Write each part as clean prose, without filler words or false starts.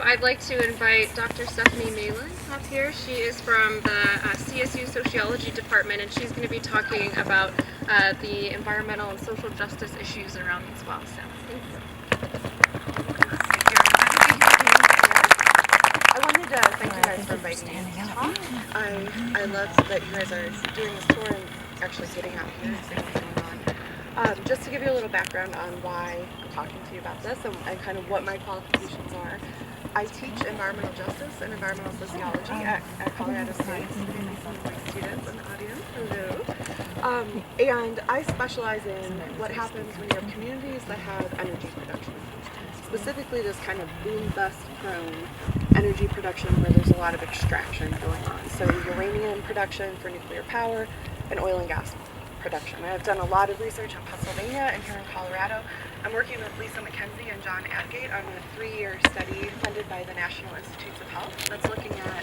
I'd like to invite Dr. Stephanie Malin up here. She is from the CSU Sociology Department, and she's going to be talking about the environmental and social justice issues around as well. So, thank you. I wanted to thank you guys for inviting me to talk. I love that you guys are doing this tour and actually getting out here and seeing what's going on. Just to give you a little background on why I'm talking to you about this and kind of what my qualifications are. I teach environmental justice and environmental sociology at Colorado State. Maybe some of my students in the audience. Hello. And I specialize in what happens when you have communities that have energy production. Specifically this kind of boom-bust prone energy production where there's a lot of extraction going on. So uranium production for nuclear power and oil and gas production. I've done a lot of research in Pennsylvania and here in Colorado. I'm working with Lisa McKenzie and John Adgate on a 3-year study funded by the National Institutes of Health that's looking at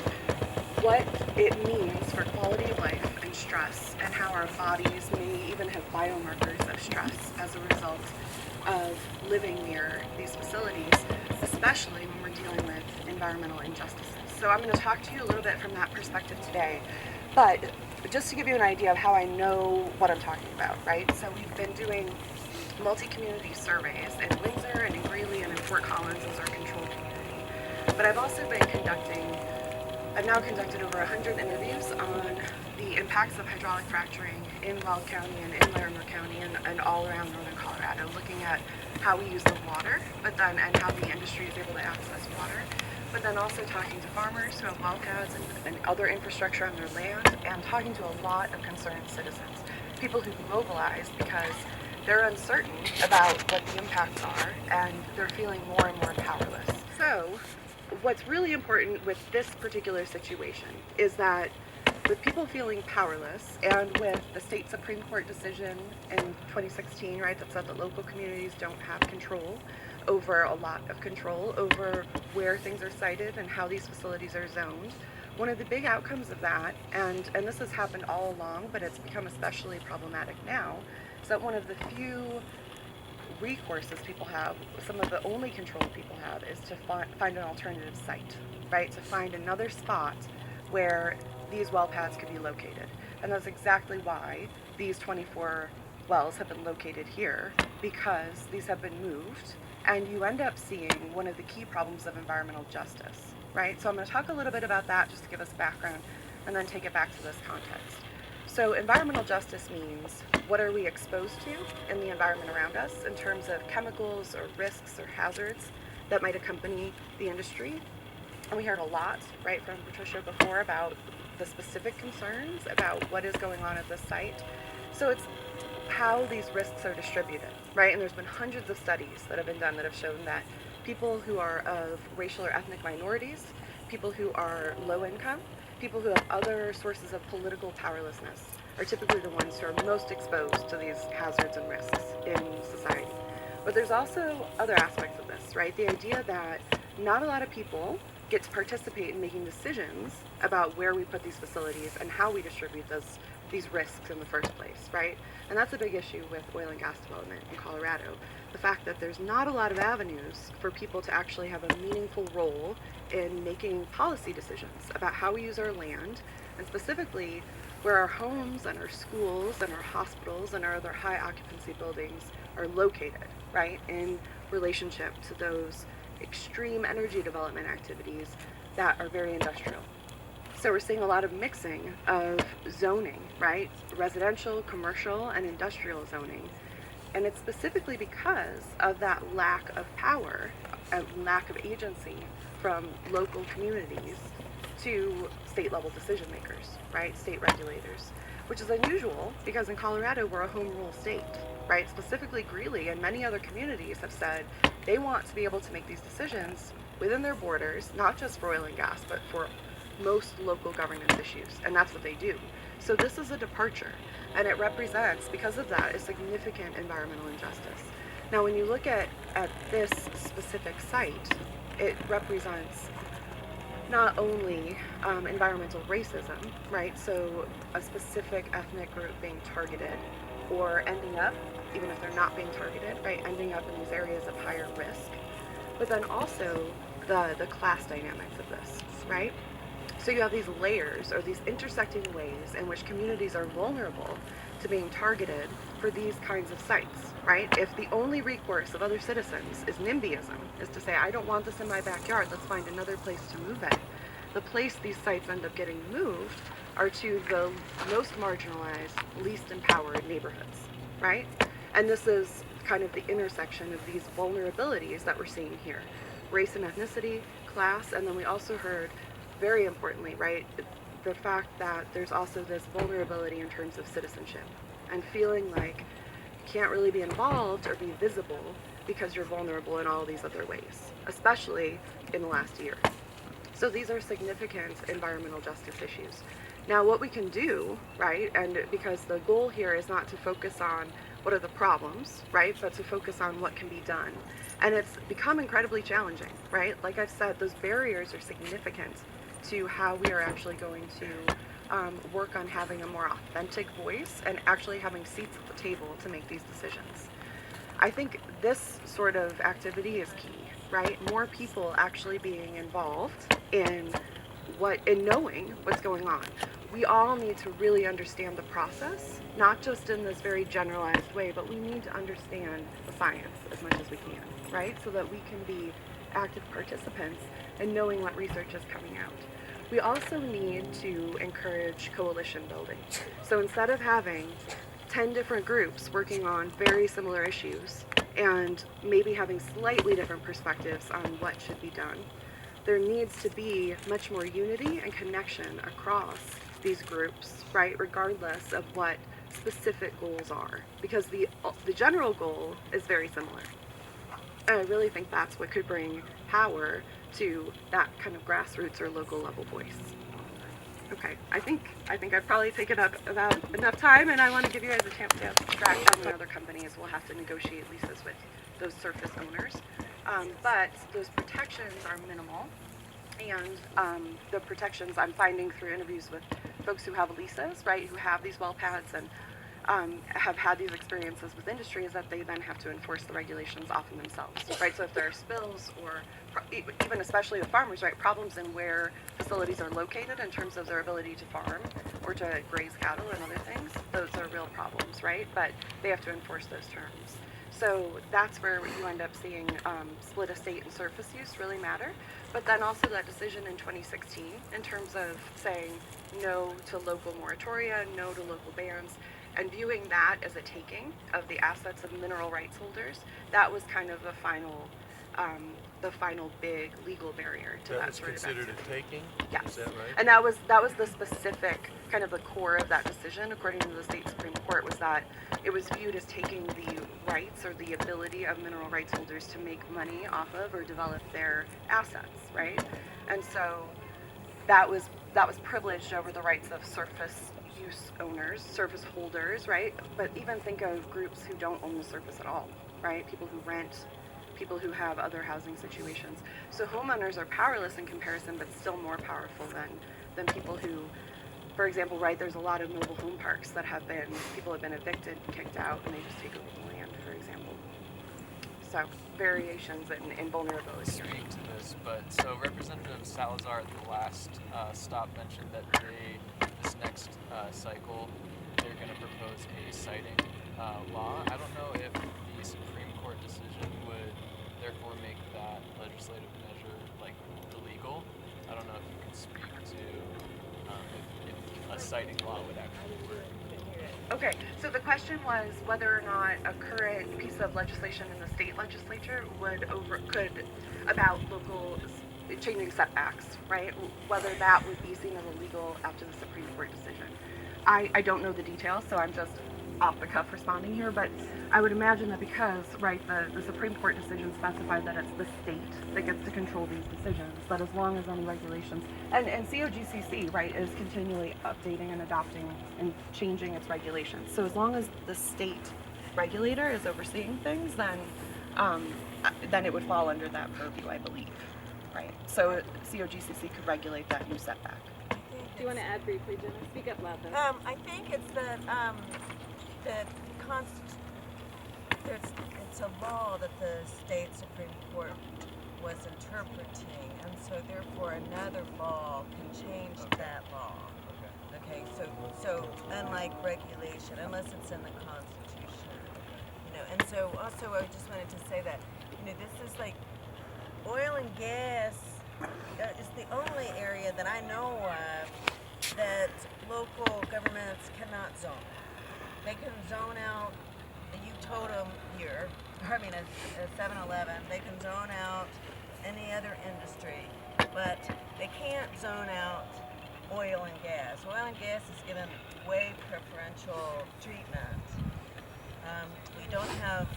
what it means for quality of life and stress and how our bodies may even have biomarkers of stress as a result of living near these facilities, especially when we're dealing with environmental injustices. So I'm going to talk to you a little bit from that perspective today, but just to give you an idea of how I know what I'm talking about, right? So we've been doing multi-community surveys in Windsor and in Greeley and in Fort Collins as our control community. But I've also been I've now conducted over 100 interviews on the impacts of hydraulic fracturing in Weld County and in Larimer County and all around northern Colorado, looking at how we use the water, and how the industry is able to access water. But then also talking to farmers who have well pads and other infrastructure on their land, and talking to a lot of concerned citizens, people who've mobilized because they're uncertain about what the impacts are, and they're feeling more and more powerless. So, what's really important with this particular situation is that with people feeling powerless, and with the state Supreme Court decision in 2016, right, that said that local communities don't have control over over where things are sited and how these facilities are zoned. One of the big outcomes of that, and this has happened all along, but it's become especially problematic now, is that one of the few recourses people have, some of the only control people have, is to find an alternative site, right? To find another spot where these well pads could be located. And that's exactly why these 24 wells have been located here, because these have been moved, and you end up seeing one of the key problems of environmental justice, right? So I'm going to talk a little bit about that just to give us background, and then take it back to this context. So environmental justice means, what are we exposed to in the environment around us in terms of chemicals or risks or hazards that might accompany the industry? And we heard a lot, right, from Patricia before about the specific concerns about what is going on at this site. So it's how these risks are distributed, right? And there's been hundreds of studies that have been done that have shown that people who are of racial or ethnic minorities, people who are low income, people who have other sources of political powerlessness are typically the ones who are most exposed to these hazards and risks in society. But there's also other aspects of this, right? The idea that not a lot of people get to participate in making decisions about where we put these facilities and how we distribute these risks in the first place, right? And that's a big issue with oil and gas development in Colorado. The fact that there's not a lot of avenues for people to actually have a meaningful role in making policy decisions about how we use our land, and specifically where our homes and our schools and our hospitals and our other high occupancy buildings are located, right, in relationship to those extreme energy development activities that are very industrial. So we're seeing a lot of mixing of zoning, right? Residential, commercial, and industrial zoning. And it's specifically because of that lack of power and lack of agency from local communities to state level decision makers, right? State regulators, which is unusual because in Colorado we're a home rule state, right? Specifically Greeley and many other communities have said they want to be able to make these decisions within their borders, not just for oil and gas, but for most local governance issues, and that's what they do. So this is a departure, and it represents, because of that, a significant environmental injustice. Now when you look at this specific site, it represents not only environmental racism, right? So a specific ethnic group being targeted, or ending up, even if they're not being targeted, right, ending up in these areas of higher risk, but then also the class dynamics of this, right? So you have these layers or these intersecting ways in which communities are vulnerable to being targeted for these kinds of sites, right? If the only recourse of other citizens is NIMBYism, is to say, I don't want this in my backyard, let's find another place to move it, the place these sites end up getting moved are to the most marginalized, least empowered neighborhoods, right? And this is kind of the intersection of these vulnerabilities that we're seeing here. Race and ethnicity, class, and then we also heard, very importantly, right, the fact that there's also this vulnerability in terms of citizenship and feeling like you can't really be involved or be visible because you're vulnerable in all these other ways, especially in the last year. So these are significant environmental justice issues. Now what we can do, right, and because the goal here is not to focus on what are the problems, right, but to focus on what can be done. And it's become incredibly challenging, right? Like I've said, those barriers are significant to how we are actually going to work on having a more authentic voice and actually having seats at the table to make these decisions. I think this sort of activity is key, right? More people actually being involved in knowing what's going on. We all need to really understand the process, not just in this very generalized way, but we need to understand the science as much as we can, right? So that we can be active participants in knowing what research is coming out. We also need to encourage coalition building. So instead of having 10 different groups working on very similar issues and maybe having slightly different perspectives on what should be done, there needs to be much more unity and connection across these groups, right, regardless of what specific goals are, because the general goal is very similar. And I really think that's what could bring power to that kind of grassroots or local level voice. Okay, I think I've probably taken up about enough time, and I want to give you guys a chance to abstract on the other companies. We'll have to negotiate leases with those surface owners, but those protections are minimal, and the protections I'm finding through interviews with folks who have leases, right, who have these well pads and have had these experiences with industry is that they then have to enforce the regulations often themselves, right? So if there are spills or even especially with farmers, right, problems in where facilities are located in terms of their ability to farm or to graze cattle and other things, those are real problems, right? But they have to enforce those terms. So that's where you end up seeing split estate and surface use really matter. But then also that decision in 2016 in terms of saying no to local moratoria, no to local bans, and viewing that as a taking of the assets of mineral rights holders, that was kind of the final big legal barrier to that sort of activity. That was considered a taking? Yes. Is that right? And that was the specific, kind of the core of that decision, according to the state Supreme Court, was that it was viewed as taking the rights or the ability of mineral rights holders to make money off of or develop their assets, right? And so that was privileged over the rights of surface use owners, surface holders, right? But even think of groups who don't own the surface at all, right? People who rent, people who have other housing situations. So homeowners are powerless in comparison, but still more powerful than people who, for example, right, there's a lot of mobile home parks that people have been evicted, kicked out, and they just take over the land, for example. So variations in vulnerability. Speak to this, but so Representative Salazar at the last stop mentioned that this next cycle they're going to propose a siting law. I don't know if the Supreme Court decision would therefore make that legislative measure like illegal. I don't know if you can speak to if a siting law would actually work. Okay, so the question was whether or not a current piece of legislation in the state legislature could about local changing setbacks, right? Whether that would be seen as illegal after the Supreme Court decision. I don't know the details, so I'm just off the cuff responding here, but I would imagine that because, right, the Supreme Court decision specified that it's the state that gets to control these decisions, that as long as any regulations, and COGCC, right, is continually updating and adopting and changing its regulations. So as long as the state regulator is overseeing things, then it would fall under that purview, I believe, right? So COGCC could regulate that new setback. Do you want to add briefly, Jenna? Speak up loud, though. I think it's it's a law that the state Supreme Court was interpreting, and so therefore another law can change that law. Okay, so unlike regulation, unless it's in the Constitution, and so also I just wanted to say that, this is like oil and gas is the only area that I know of that local governments cannot zone. They can zone out a U-Totem here, a 7-Eleven. They can zone out any other industry, but they can't zone out oil and gas. Oil and gas is given way preferential treatment. We don't have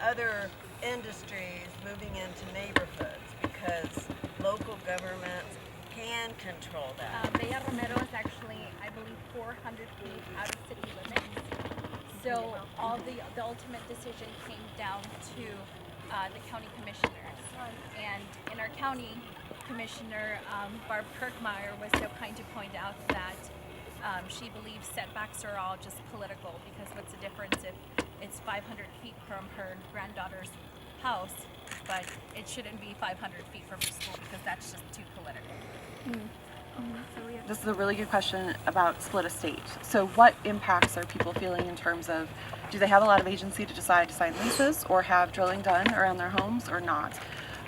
other industries moving into neighborhoods because local governments can control that. Bella Romero is actually, I believe, 400 feet out of city limits. So all the ultimate decision came down to the county commissioners. And in our county commissioner, Barb Kirkmeyer, was so kind to point out that she believes setbacks are all just political, because what's the difference if it's 500 feet from her granddaughter's house, but it shouldn't be 500 feet from her school, because that's just too political. This is a really good question about split estate. So what impacts are people feeling in terms of, do they have a lot of agency to decide to sign leases or have drilling done around their homes or not?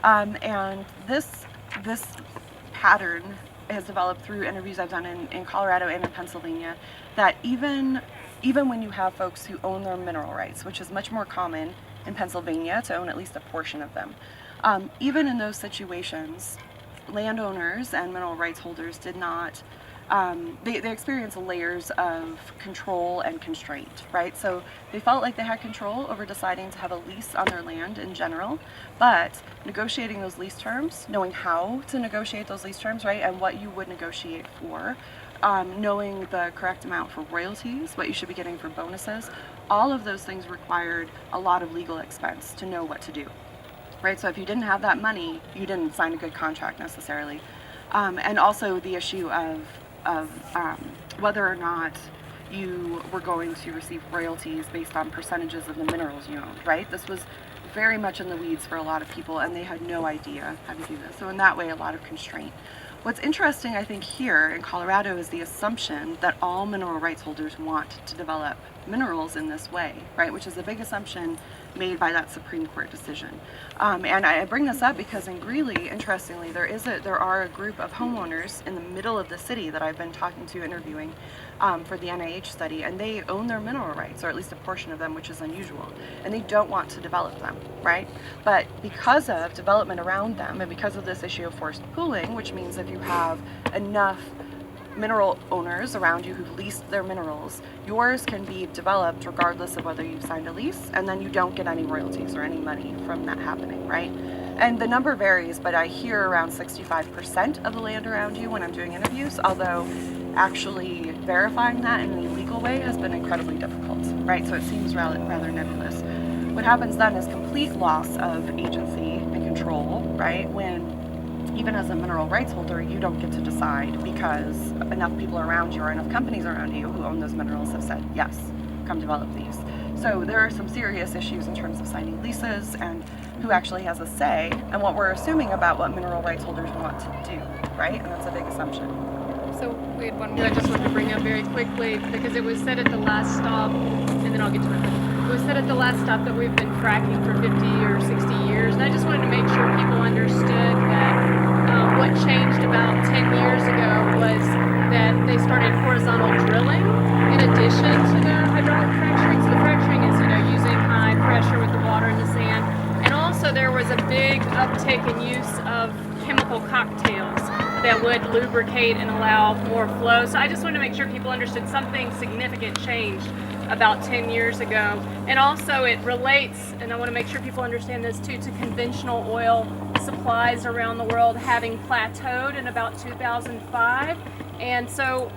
And this pattern has developed through interviews I've done in Colorado and in Pennsylvania, that even when you have folks who own their mineral rights, which is much more common in Pennsylvania to own at least a portion of them, even in those situations, landowners and mineral rights holders did not, they experienced layers of control and constraint, right? So they felt like they had control over deciding to have a lease on their land in general, but negotiating those lease terms, knowing how to negotiate those lease terms, right, and what you would negotiate for, knowing the correct amount for royalties, what you should be getting for bonuses, all of those things required a lot of legal expense to know what to do. Right, so if you didn't have that money, you didn't sign a good contract necessarily. And also the issue of whether or not you were going to receive royalties based on percentages of the minerals you owned, right? This was very much in the weeds for a lot of people, and they had no idea how to do this. So in that way, a lot of constraint. What's interesting, I think, here in Colorado is the assumption that all mineral rights holders want to develop minerals in this way, right? Which is a big assumption made by that Supreme Court decision. And I bring this up because in Greeley, interestingly, there are a group of homeowners in the middle of the city that I've been talking to, interviewing for the NIH study, and they own their mineral rights, or at least a portion of them, which is unusual, and they don't want to develop them, right? But because of development around them, and because of this issue of forced pooling, which means if you have enough mineral owners around you who've leased their minerals, yours can be developed regardless of whether you've signed a lease, and then you don't get any royalties or any money from that happening, right? And the number varies, but I hear around 65% of the land around you when I'm doing interviews, although actually verifying that in any legal way has been incredibly difficult, right? So it seems rather nebulous. What happens then is complete loss of agency and control, right? When even as a mineral rights holder, you don't get to decide because enough people around you or enough companies around you who own those minerals have said, yes, come develop these. So there are some serious issues in terms of signing leases and who actually has a say and what we're assuming about what mineral rights holders want to do, right? And that's a big assumption. So we had one more I just wanted to bring up very quickly, because it was said at the last stop, and then I'll get to my question. It was said at the last stop that we've been fracking for 50 or 60 years, and I just wanted to make sure people understood that what changed about 10 years ago was that they started horizontal drilling in addition to the hydraulic fracturing. So the fracturing is, using high pressure with the water and the sand. And also there was a big uptick in use of chemical cocktails that would lubricate and allow more flow. So I just wanted to make sure people understood something significant changed about 10 years ago. And also it relates, and I want to make sure people understand this too, to conventional oil supplies around the world having plateaued in about 2005. And so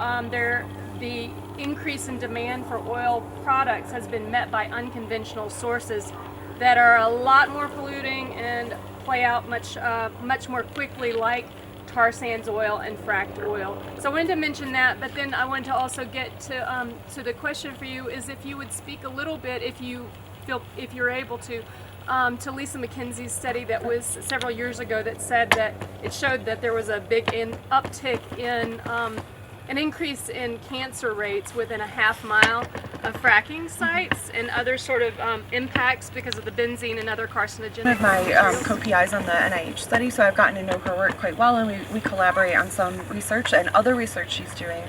the increase in demand for oil products has been met by unconventional sources that are a lot more polluting and play out much more quickly, like tar sands oil and fracked oil. So I wanted to mention that, but then I wanted to also get to the question for you is if you would speak a little bit, if you're able to, to Lisa McKenzie's study that was several years ago that said that it showed that there was a big uptick in an increase in cancer rates within a half mile of fracking sites and other sort of impacts because of the benzene and other carcinogenic One of my materials. co-PIs on the NIH study, so I've gotten to know her work quite well, and we collaborate on some research, and other research she's doing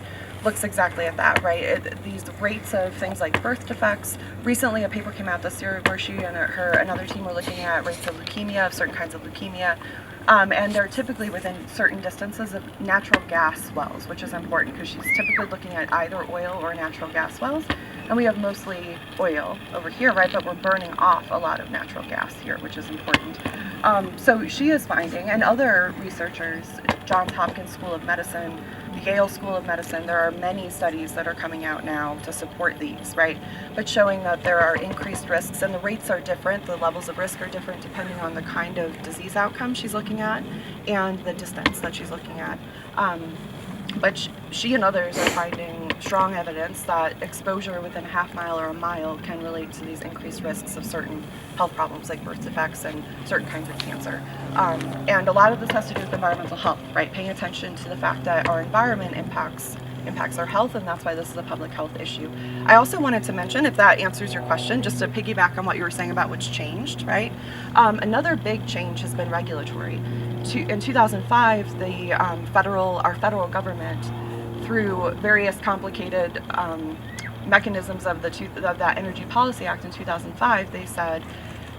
looks exactly at that, right? These rates of things like birth defects. Recently a paper came out this year where she and another team were looking at rates of leukemia, of certain kinds of leukemia, and they're typically within certain distances of natural gas wells, which is important because she's typically looking at either oil or natural gas wells, and we have mostly oil over here, right? But we're burning off a lot of natural gas here, which is important. So she is finding, and other researchers, Johns Hopkins School of Medicine, the Yale School of Medicine, there are many studies that are coming out now to support these, right? But showing that there are increased risks, and the rates are different, the levels of risk are different depending on the kind of disease outcome she's looking at and the distance that she's looking at. But she and others are finding strong evidence that exposure within a half mile or a mile can relate to these increased risks of certain health problems like birth defects and certain kinds of cancer. And a lot of this has to do with environmental health, right? Paying attention to the fact that our environment impacts our health, and that's why this is a public health issue. I also wanted to mention, if that answers your question, just to piggyback on what you were saying about what's changed, right? Another big change has been regulatory. In 2005, our federal government, through various complicated mechanisms of that Energy Policy Act in 2005, they said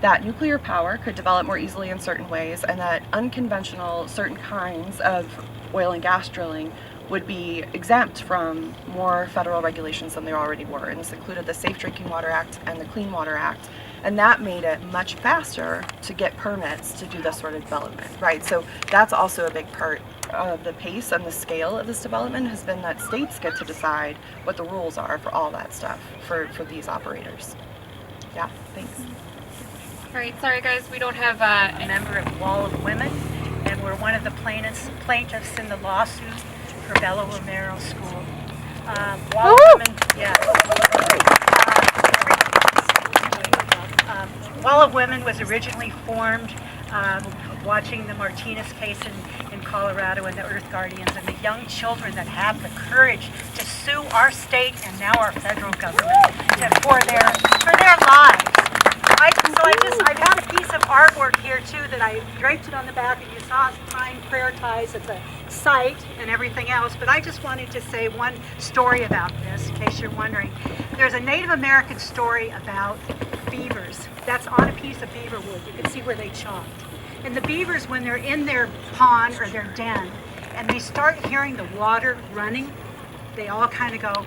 that nuclear power could develop more easily in certain ways, and that unconventional certain kinds of oil and gas drilling would be exempt from more federal regulations than there already were. And this included the Safe Drinking Water Act and the Clean Water Act. And that made it much faster to get permits to do this sort of development, right? So that's also a big part of the pace and the scale of this development has been that states get to decide what the rules are for all that stuff for these operators. Yeah, thanks. All right, sorry guys, we don't have A member of Wall of Women, and we're one of the plaintiffs in the lawsuit for Bella Romero School. Wall of Women, yeah. Wall of Women was originally formed watching the Martinez case in Colorado and the Earth Guardians and the young children that have the courage to sue our state and now our federal government for their lives. I've had a piece of artwork here too that I draped it on the back, and you saw it signed, prioritized. It's a site and everything else. But I just wanted to say one story about this, in case you're wondering. There's a Native American story about beavers. That's on a piece of beaver wood. You can see where they chopped. And the beavers, when they're in their pond or their den, and they start hearing the water running, they all kind of go,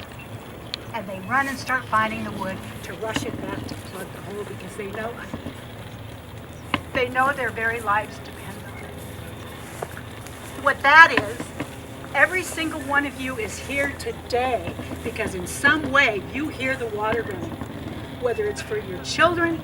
and they run and start finding the wood to rush it back to plug the hole because they know their very lives depend on it. What that is, every single one of you is here today because in some way you hear the water running. Whether it's for your children,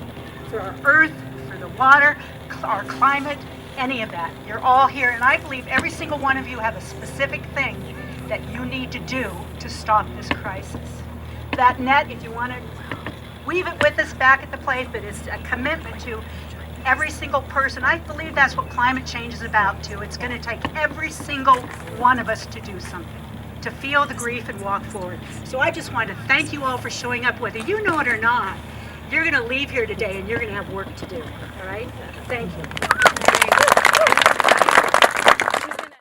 for our earth, for the water, our climate, any of that. You're all here, and I believe every single one of you have a specific thing that you need to do to stop this crisis. That net, if you want to weave it with us back at the place, but it's a commitment to every single person. I believe that's what climate change is about too. It's going to take every single one of us to do something, to feel the grief and walk forward. So I just want to thank you all for showing up, whether you know it or not. You're going to leave here today and you're going to have work to do, all right? Thank you.